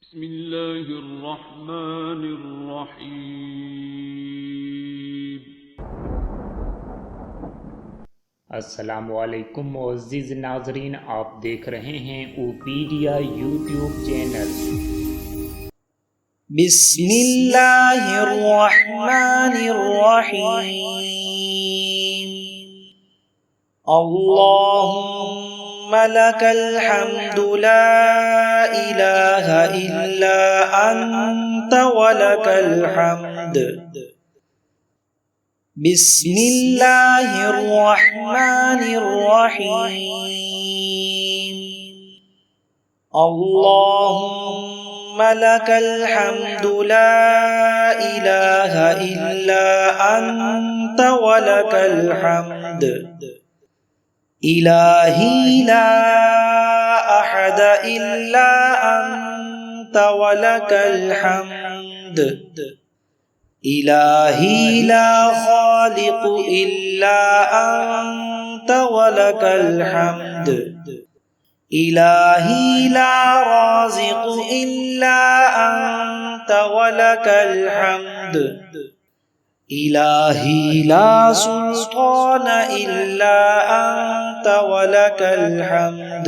بسم الله الرحمن الرحیم۔ अस्सलामुअलैकुम मुअज़्ज़िज़ नाज़रीन, आप देख रहे हैं ओपीडिया यूट्यूब चैनल। बिस्मिल्लाहिर्रहमानिर्रहीम। अल्लाहुम्म लकल हम्दु ला इलाहा इल्ला अंत वलकल हम्द। बिस्मिल्लाहिर्रहमानिर्रहीम। अल्लाहुम्म लकल हम्दु ला इलाहा इल्ला अंत वलकल हम्द। इलाही ला अहद इल्ला अंत वलकल हम्द। इलाही ला खालिक इल्ला अंत वलकल हम्द। इलाही ला राज़िक़ इल्ला अंत वलकल हम्द। इलाही ला सुल्तान इल्ला अंत वलकल हम्द।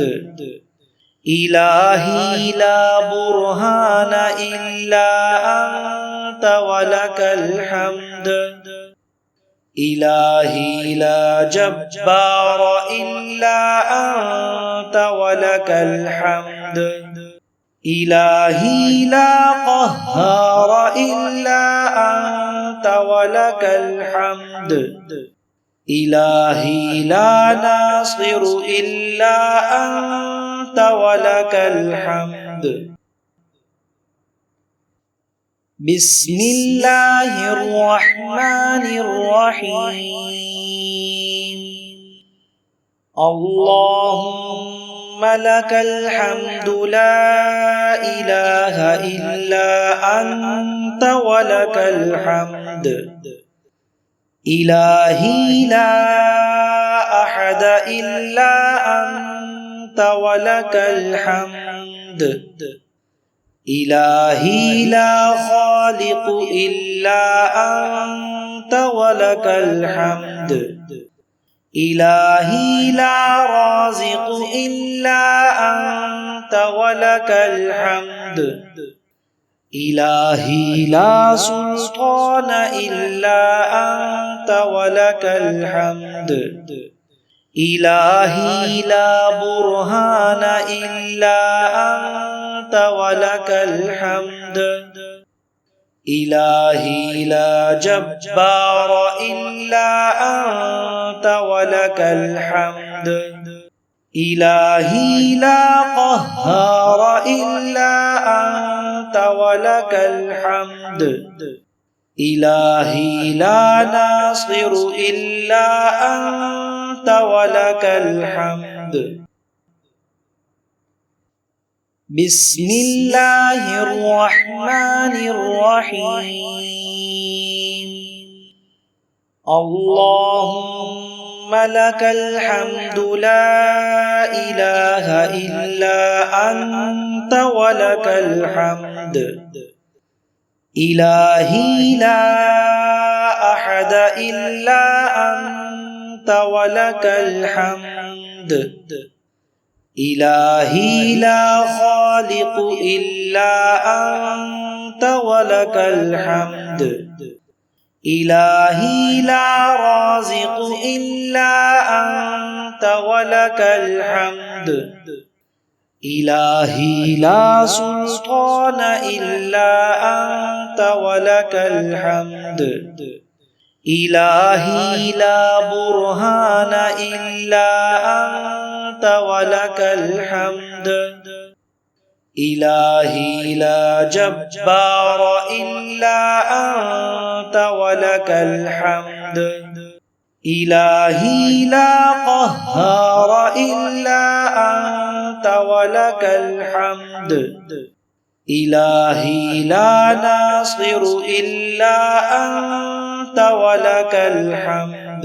इलाही ला बुरहान इल्ला अंत वलकल हम्द। इलाही ला जब्बार इल्ला अंत वलकल हम्द। इलाही ला क़ह्हार इल्ला अंत वलकल हम्द। इलाही ला नासिर इल्ला अंत वलकल हम्द। बिस्मिल्लाहिर्रहमानिर्रहीम। अल्लाहुम्म लकल हम्दु ला इलाहा इल्ला अंत वलकल हम्द। इलाही ला अहद इल्ला अंत वलकल हम्द। इलाही ला खालिक इल्ला अंत वलकल हम्द। इलाही ला राज़िक़ इल्ला अंत वलकल हम्द। इलाही ला सुल्तान इल्ला अंत वलकल हम्द। इलाही ला बुरहान इल्ला अंत वलकल हम्द। इलाही ला जब्बार इल्ला अंत वलकल हम्द। इलाही ला क़ह्हार इल्ला अंत वलकल हम्द। इलाही ला नासिर इल्ला अंत वलकल हम्द। बिस्मिल्लाहिर्रहमानिर्रहीम। अल्लाहुम्म लकल हम्दु ला इलाहा इल्ला अंत वलकल हम्द। इलाही ला अहद इल्ला अंत वलकल हम्द। इलाही ला खालिक इल्ला अंत वलकल हम्द। इलाही ला राज़िक़ इल्ला अंत वलकल हम्द। इलाही ला सुल्तान इल्ला अंत वलकल हम्द। इलाही ला बुरहान इल्ला अंत वलकल हम्द। इलाही ला जब्बार इल्ला अंत वलकल हम्द। इलाही ला क़ह्हार इल्ला अंत वलकल हम्द। इलाही ला नासिर इल्ला अंत वलकल हम्द।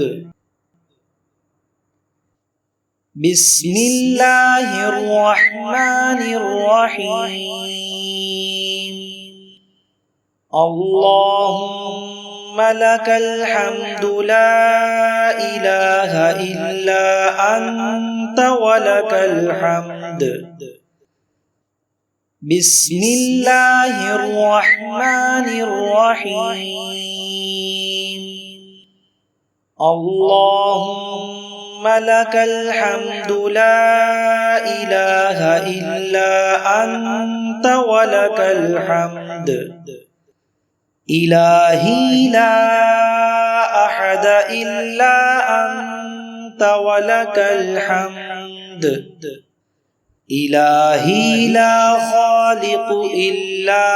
بسم الله الرحمن الرحيم اللهم لك الحمد لا إله إلا أنت ولك الحمد بسم الله الرحمن الرحيم اللهم لك الحمد لا إله إلا أنت ولك الحمد إلهي لا أحد إلا أنت ولك الحمد إلهي لا خالق إلا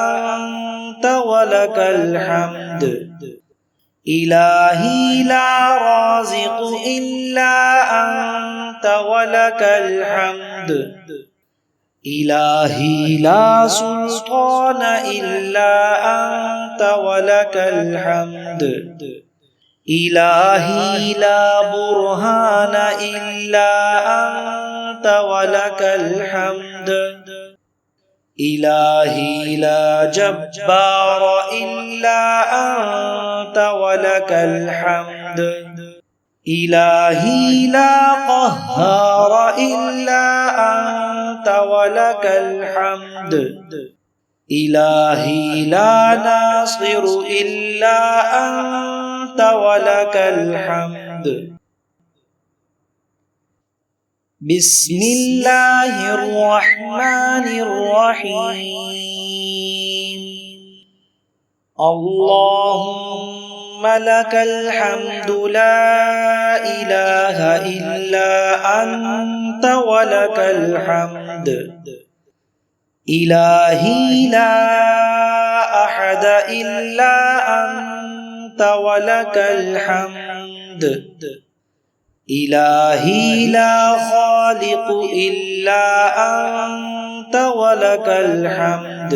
أنت ولك الحمد إلهي لا رازق إلا أنت ولك الحمد إلهي لا سلطان إلا أنت ولك الحمد إلهي لا برهان إلا أنت ولك الحمد إلهي لا جبار إلا أنت ولك الحمد إلهي لا قهار إلا أنت ولك الحمد إلهي لا ناصر إلا أنت ولك الحمد بسم الله الرحمن الرحيم اللهم لك الحمد لا إله إلا أنت ولك الحمد إلهي لا أحد إلا أنت ولك الحمد إلهي لا خالق إلا أنت ولك الحمد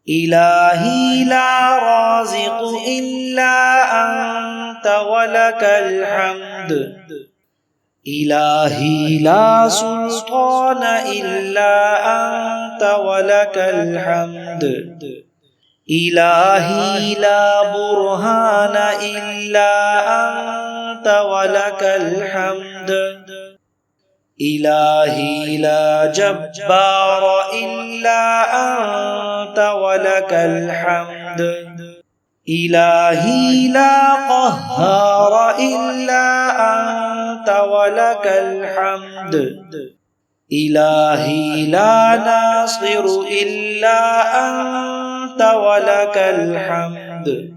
إلهي لا رازق إلا أنت ولك الحمد إلهي لا سلطان إلا أنت ولك الحمد إلهي لا برهان إلا أنت ولك الحمد إلهي لا جبار إلا أنت ولك الحمد إلهي لا قهار إلا أنت ولك الحمد إلهي لا ناصر إلا أنت ولك الحمد